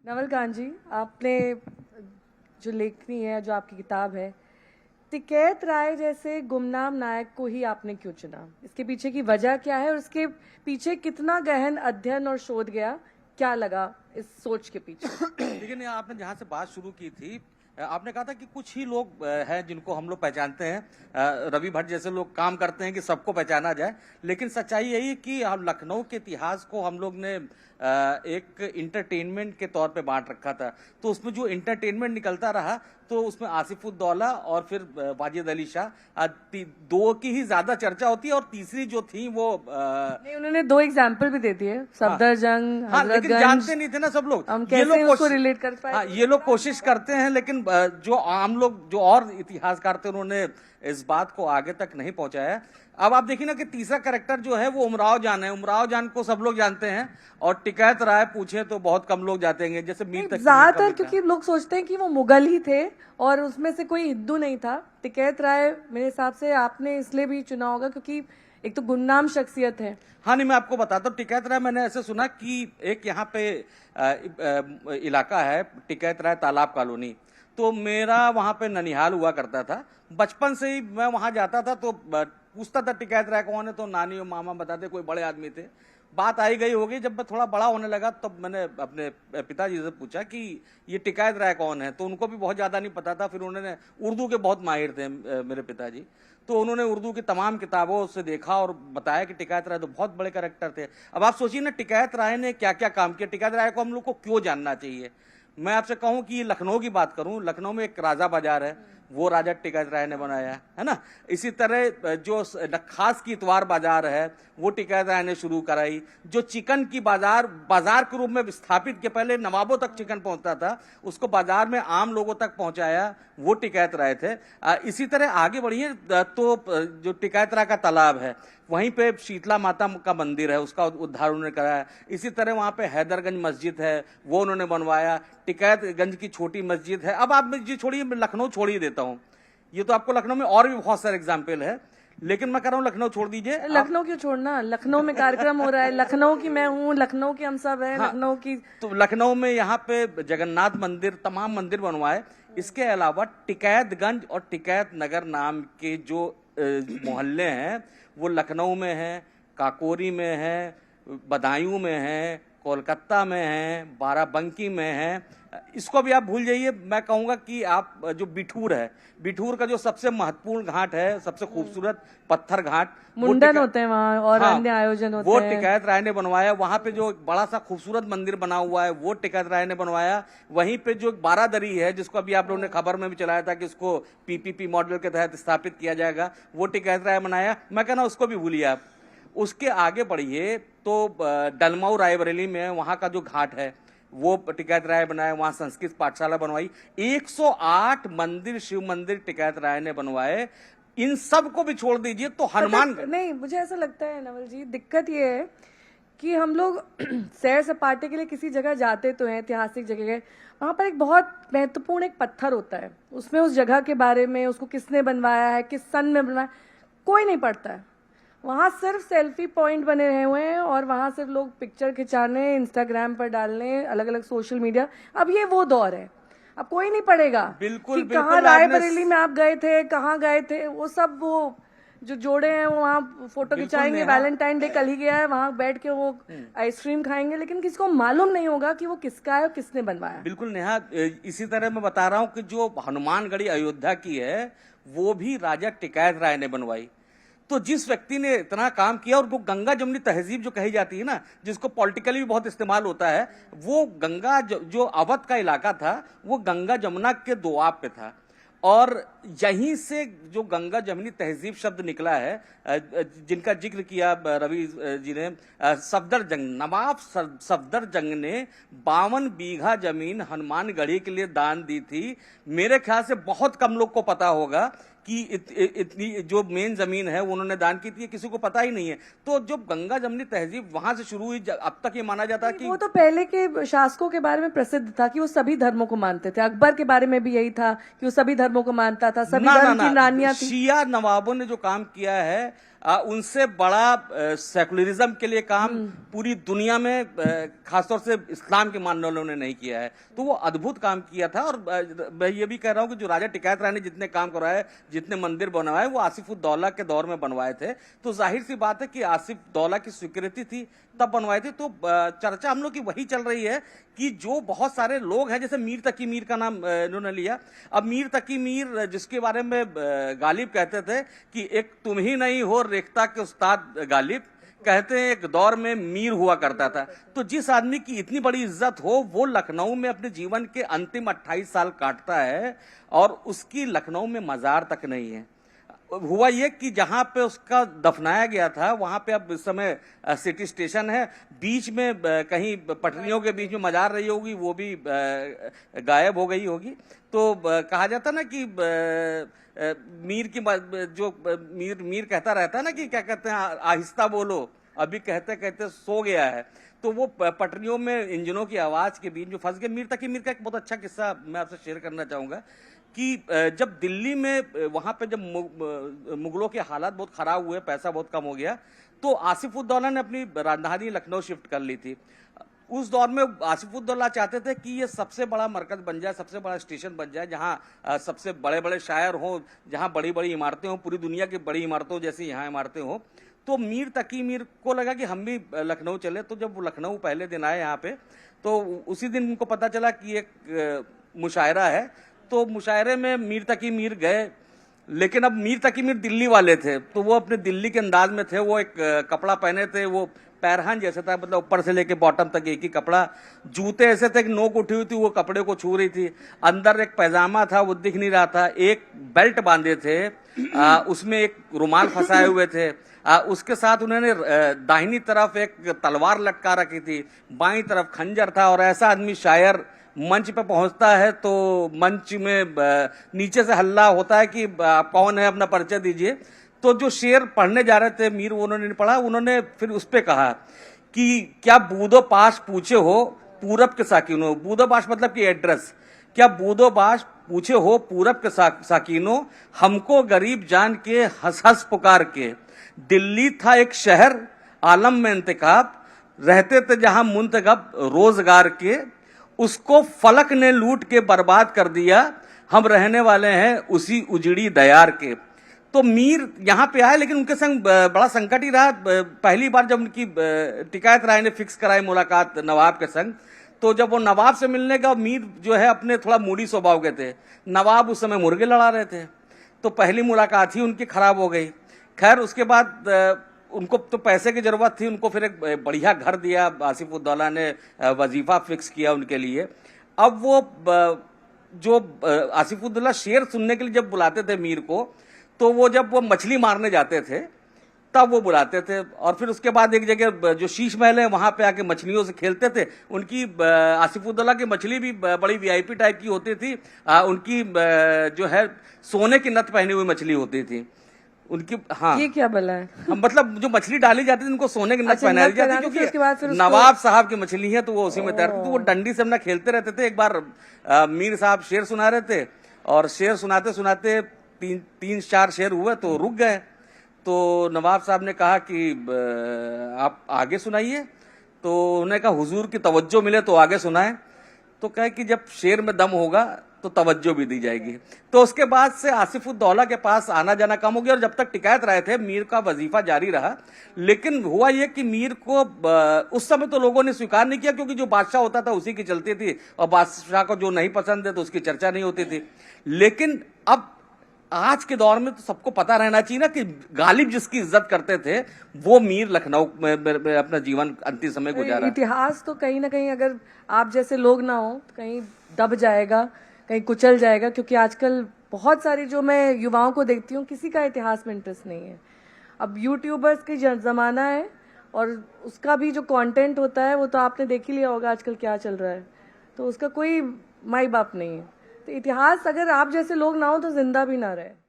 नवलकांत जी, आपने जो लेखनी है, जो आपकी किताब है, टिकैत राय जैसे गुमनाम नायक को ही आपने क्यों चुना? इसके पीछे की वजह क्या है और उसके पीछे कितना गहन अध्ययन और शोध गया? क्या लगा इस सोच के पीछे? लेकिन आपने जहां से बात शुरू की थी, आपने कहा था कि कुछ ही लोग हैं जिनको हम लोग पहचानते हैं। रवि भट्ट जैसे लोग काम करते हैं कि सबको पहचाना जाए, लेकिन सच्चाई यही है कि हम लखनऊ के इतिहास को हम लोग ने एक इंटरटेनमेंट के तौर पे बांट रखा था। तो उसमें जो इंटरटेनमेंट निकलता रहा, तो उसमें आसिफुद्दौला और फिर वाजिद अली शाह, दो की ही ज्यादा चर्चा होती है, और तीसरी जो थी वो नहीं, उन्होंने दो एग्जाम्पल भी दे दिए, सफदरजंग, हाँ, लेकिन जानते नहीं थे ना सब लोग। हम कैसे उसको रिलेट कर पाए? हाँ, ये लोग कोशिश करते हैं, लेकिन जो आम लोग, जो और इतिहासकार थे, उन्होंने इस बात को आगे तक नहीं पहुंचाया। अब आप देखिए ना कि तीसरा कैरेक्टर जो है वो उमराव जान है। उमराव जान को सब लोग जानते हैं, और टिकैत राय पूछे तो बहुत कम लोग जाते हैं, जैसे मीर तक ज्यादातर क्योंकि लोग सोचते हैं कि वो मुगल ही थे और उसमें से कोई हिंदू नहीं था। टिकैत राय मेरे हिसाब से आपने इसलिए भी चुना होगा क्योंकि एक तो गुमनाम शख्सियत है। हाँ, नहीं, मैं आपको बताता हूँ। टिकैत राय मैंने ऐसे सुना कि एक यहाँ पे इलाका है टिकैत राय तालाब कॉलोनी, तो मेरा वहां पे ननिहाल हुआ करता था। बचपन से ही मैं वहां जाता था, तो पूछता था टिकैत राय कौन है, तो नानी और मामा बताते, कोई बड़े आदमी थे। बात आई गई होगी, जब मैं थोड़ा बड़ा होने लगा तब मैंने अपने पिताजी से पूछा कि ये टिकैत राय कौन है, तो उनको भी बहुत ज्यादा नहीं पता था। फिर उन्होंने, उर्दू के बहुत माहिर थे मेरे पिताजी, तो उन्होंने उर्दू की तमाम किताबों से देखा और बताया कि टिकैत राय तो बहुत बड़े कैरेक्टर थे। अब आप सोचिए ना, टिकैत राय ने क्या क्या काम किया, टिकैत राय को हम लोग को क्यों जानना चाहिए। मैं आपसे कहूं कि लखनऊ की बात करूं, लखनऊ में एक राजा बाजार है, वो राजा टिकैत राय ने बनाया है ना। इसी तरह जो खास की इतवार बाजार है, वो टिकैत राय ने शुरू कराई। जो चिकन की बाजार के रूप में स्थापित के, पहले नवाबों तक चिकन पहुंचता था, उसको बाजार में आम लोगों तक पहुंचाया, वो टिकैत राय थे। इसी तरह आगे बढ़िए तो जो टिकैत राय का तालाब है, वहीं पे शीतला माता का मंदिर है, उसका उद्धार उन्होंने कराया। इसी तरह वहां पे हैदरगंज मस्जिद है, वो उन्होंने बनवाया। टिकैतगंज की छोटी मस्जिद है। अब आप जी छोड़िए, मैं लखनऊ छोड़ ही देता हूँ। ये तो आपको लखनऊ में और भी बहुत सारे एग्जाम्पल है, लेकिन मैं कह रहा हूँ लखनऊ छोड़ दीजिए। लखनऊ क्यों छोड़ना? लखनऊ में कार्यक्रम हो रहा है, लखनऊ की मैं हूँ, लखनऊ के हम सब हैं। हाँ, लखनऊ की तो लखनऊ में यहाँ पे जगन्नाथ मंदिर, तमाम मंदिर बनवाए। इसके अलावा टिकैतगंज और टिकैत नगर नाम के जो मोहल्ले हैं, वो लखनऊ में है, काकोरी में है, बदायूं में है, कोलकाता में है, बाराबंकी में है। इसको भी आप भूल जाइए। मैं कहूंगा कि आप जो बिठूर है, बिठूर का जो सबसे महत्वपूर्ण घाट है, सबसे खूबसूरत पत्थर घाट, मुंडन होते हैं वहाँ और अन्य आयोजन होते हैं, वो टिकैत राय ने बनवाया। वहां पे जो बड़ा सा खूबसूरत मंदिर बना हुआ है, वो टिकैत राय ने बनवाया। वहीं पे जो बारादरी है, जिसको अभी आप लोगों ने खबर में भी चलाया था कि इसको पीपीपी मॉडल के तहत स्थापित किया जाएगा, वो टिकैत राय बनाया। मैं कहना उसको भी भूलिए आप। उसके आगे बढ़िए तो डलमऊ रायबरेली में वहां का जो घाट है, वो टिकैत राय बनाया। वहां संस्कृत पाठशाला बनवाई। 108 मंदिर, शिव मंदिर टिकैत राय ने बनवाए। इन सब को भी छोड़ दीजिए तो हनुमानगढ़। नहीं, मुझे ऐसा लगता है नवल जी, दिक्कत ये है कि हम लोग सैर सपाटे के लिए किसी जगह जाते तो हैं, ऐतिहासिक जगह, वहां पर एक बहुत महत्वपूर्ण एक पत्थर होता है, उसमें उस जगह के बारे में, उसको किसने बनवाया है, किस सन में बनवाया, कोई नहीं पढ़ता है। वहां सिर्फ सेल्फी पॉइंट बने रहे हुए हैं और वहां सिर्फ लोग पिक्चर खिंचाने, इंस्टाग्राम पर डालने, अलग अलग सोशल मीडिया। अब ये वो दौर है, अब कोई नहीं पढ़ेगा बिल्कुल, कि कहाँ रायबरेली में आप गए थे, कहाँ गए थे। वो सब वो जो जोड़े हैं वो वहाँ फोटो खिंचाएंगे, वैलेंटाइन डे कल ही गया है, वहां बैठ के वो आइसक्रीम खाएंगे, लेकिन किसी को मालूम नहीं होगा कि वो किसका है और किसने बनवाया। बिल्कुल नेहा, इसी तरह मैं बता रहा हूं कि जो हनुमानगढ़ी अयोध्या की है, वो भी राजा टिकैत राय ने बनवाई। तो जिस व्यक्ति ने इतना काम किया, और वो गंगा जमुनी तहजीब जो कही जाती है ना, जिसको पॉलिटिकली भी बहुत इस्तेमाल होता है, वो गंगा जो अवध का इलाका था, वो गंगा जमुना के दोआब पे था। और यहीं से जो गंगा जमुनी तहजीब शब्द निकला है, जिनका जिक्र किया रवि जी ने, सफदरजंग, नवाब सफदरजंग ने 52 बीघा जमीन हनुमानगढ़ी के लिए दान दी थी। मेरे ख्याल से बहुत कम लोग को पता होगा कि इतनी जो मेन जमीन है वो उन्होंने दान की थी, किसी को पता ही नहीं है। तो जो गंगा जमुनी तहजीब वहां से शुरू हुई, अब तक ये माना जाता है कि वो तो पहले के शासकों के बारे में प्रसिद्ध था कि वो सभी धर्मों को मानते थे। अकबर के बारे में भी यही था कि वो सभी धर्मों को मानता था, सभी धर्म की रानियां थी। शिया नवाबों ने जो काम किया है, उनसे बड़ा सेकुलरिज्म के लिए काम पूरी दुनिया में खासतौर से इस्लाम के मानने वालों ने नहीं किया है। तो वो अद्भुत काम किया था। और मैं ये भी कह रहा हूँ कि जो राजा टिकैत राय ने जितने काम करवाए, जितने मंदिर बनवाए, वो आसिफउद्दौला के दौर में बनवाए थे। तो जाहिर सी बात है कि आसिफउद्दौला की स्वीकृति थी तब बनवाए थे। तो चर्चा हम लोग की वही चल रही है कि जो बहुत सारे लोग हैं, जैसे मीर तकी मीर का नाम इन्होंने लिया। अब मीर तकी मीर जिसके बारे में गालिब कहते थे कि एक तुम ही नहीं हो रेख्ता के उस्ताद गालिब, कहते हैं एक दौर में मीर हुआ करता था। तो जिस आदमी की इतनी बड़ी इज्जत हो, वो लखनऊ में अपने जीवन के अंतिम 28 साल काटता है और उसकी लखनऊ में मजार तक नहीं है। हुआ ये कि जहां पे उसका दफनाया गया था वहां पे अब इस समय सिटी स्टेशन है, बीच में कहीं पटरियों के बीच में मजार रही होगी, वो भी गायब हो गई होगी। तो कहा जाता ना कि मीर की जो मीर कहता रहता है ना कि क्या कहते हैं, आहिस्ता बोलो, अभी कहते कहते सो गया है। तो वो पटरियों में इंजनों की आवाज के बीच में फंस गए। मीर तकी मीर का एक बहुत अच्छा किस्सा मैं आपसे शेयर करना चाहूंगा कि जब दिल्ली में वहां पे जब मुगलों के हालात बहुत खराब हुए, पैसा बहुत कम हो गया, तो आसिफउद्दौला ने अपनी राजधानी लखनऊ शिफ्ट कर ली थी। उस दौर में आसिफउद्दौला चाहते थे कि ये सबसे बड़ा मरकज बन जाए, सबसे बड़ा स्टेशन बन जाए, जहां सबसे बड़े बड़े शायर हों, जहां बड़ी बड़ी इमारतें हों, पूरी दुनिया की बड़ी इमारतों जैसी यहाँ इमारतें हों। तो मीर तकी मीर को लगा कि हम भी लखनऊ चले। तो जब वो लखनऊ पहले दिन आए यहाँ पे, तो उसी दिन उनको पता चला कि एक मुशायरा है। तो मुशायरे में मीर तकी मीर गए, लेकिन अब मीर तकी मीर दिल्ली वाले थे, तो वो अपने दिल्ली के अंदाज में थे। वो एक कपड़ा पहने थे, वो पैरहन जैसा था, मतलब ऊपर से लेके बॉटम तक एक ही कपड़ा। जूते ऐसे थे कि नोक उठी हुई थी, वो कपड़े को छू रही थी। अंदर एक पैजामा था, वो दिख नहीं रहा था। एक बेल्ट बांधे थे, उसमें एक रुमाल फंसाए हुए थे। उसके साथ उन्होंने दाहिनी तरफ एक तलवार लटका रखी थी, बाईं तरफ खंजर था। और ऐसा आदमी शायर मंच पे पहुंचता है तो मंच में नीचे से हल्ला होता है कि आप कौन है, अपना परिचय दीजिए। तो जो शेर पढ़ने जा रहे थे मीर, वो उन्होंने नहीं पढ़ा। उन्होंने फिर उस पे कहा कि क्या बूदो पास पूछे हो पूरब के साकिनों। बूदो पास मतलब कि एड्रेस। क्या बूदो पास पूछे हो पूरब के साकिनों, हमको गरीब जान के हंस हंस पुकार के। दिल्ली था एक शहर आलम में इंतखाब, रहते थे जहां मुंतखब रोजगार के। उसको फलक ने लूट के बर्बाद कर दिया, हम रहने वाले हैं उसी उजड़ी दयार के। तो मीर यहाँ पे आए, लेकिन उनके संग बड़ा संकट ही रहा। पहली बार जब उनकी टिकैत राय ने फिक्स कराई मुलाकात नवाब के संग, तो जब वो नवाब से मिलने का, मीर जो है अपने थोड़ा मूडी स्वभाव के थे, नवाब उस समय मुर्गे लड़ा रहे थे, तो पहली मुलाकात ही उनकी खराब हो गई। खैर उसके बाद उनको तो पैसे की जरूरत थी, उनको फिर एक बढ़िया घर दिया आसिफउद्दौला ने, वजीफा फिक्स किया उनके लिए। अब वो जो आसिफउद्दौला शेर सुनने के लिए जब बुलाते थे मीर को, तो वो जब वो मछली मारने जाते थे तब वो बुलाते थे। और फिर उसके बाद एक जगह जो शीश महल है वहां पे आके मछलियों से खेलते थे। उनकी आसिफउद्दौला की मछली भी बड़ी वीआईपी टाइप की होती थी। उनकी जो है सोने की नथ पहनी हुई मछली होती थी उनकी। हाँ, ये क्या भला है? मतलब जो मछली डाली जाती थी उनको सोने की नथ अच्छा, पहनाई नथ जाती पहनाने से उसके बाद फिर क्योंकि उसको- नवाब साहब की मछली है, तो वो उसी में तैरती। तो वो डंडी से अपना खेलते रहते थे। एक बार मीर साहब शेर सुना रहे थे, और शेर सुनाते सुनाते तीन चार शेर हुए तो रुक गए। तो नवाब साहब ने कहा कि आप आगे सुनाइए। तो उन्होंने कहा हुजूर की तवज्जो मिले तो आगे सुनाए। तो कहे कि जब शेर में दम होगा तो तवज्जो भी दी जाएगी। तो उसके बाद से आसिफउद्दौला के पास आना जाना कम हो गया। और जब तक टिकैत राय थे मीर का वजीफा जारी रहा। लेकिन हुआ यह कि मीर को उस समय तो लोगों ने स्वीकार नहीं किया, क्योंकि जो बादशाह होता था उसी की चलती थी, और बादशाह को जो नहीं पसंद है तो उसकी चर्चा नहीं होती थी। लेकिन अब आज के दौर में तो सबको पता रहना चाहिए ना कि गालिब जिसकी इज्जत करते थे वो मीर लखनऊ में अपना जीवन अंतिम समय गुजारा। इतिहास तो कहीं ना कहीं अगर आप जैसे लोग ना हो तो कहीं दब जाएगा, कहीं कुचल जाएगा। क्योंकि आजकल बहुत सारी जो मैं युवाओं को देखती हूँ, किसी का इतिहास में इंटरेस्ट नहीं है। अब यूट्यूबर्स की जमाना है, और उसका भी जो कंटेंट होता है वो तो आपने देख ही लिया होगा आजकल क्या चल रहा है। तो उसका कोई माई बाप नहीं है। तो इतिहास अगर आप जैसे लोग ना हो तो जिंदा भी ना रहे।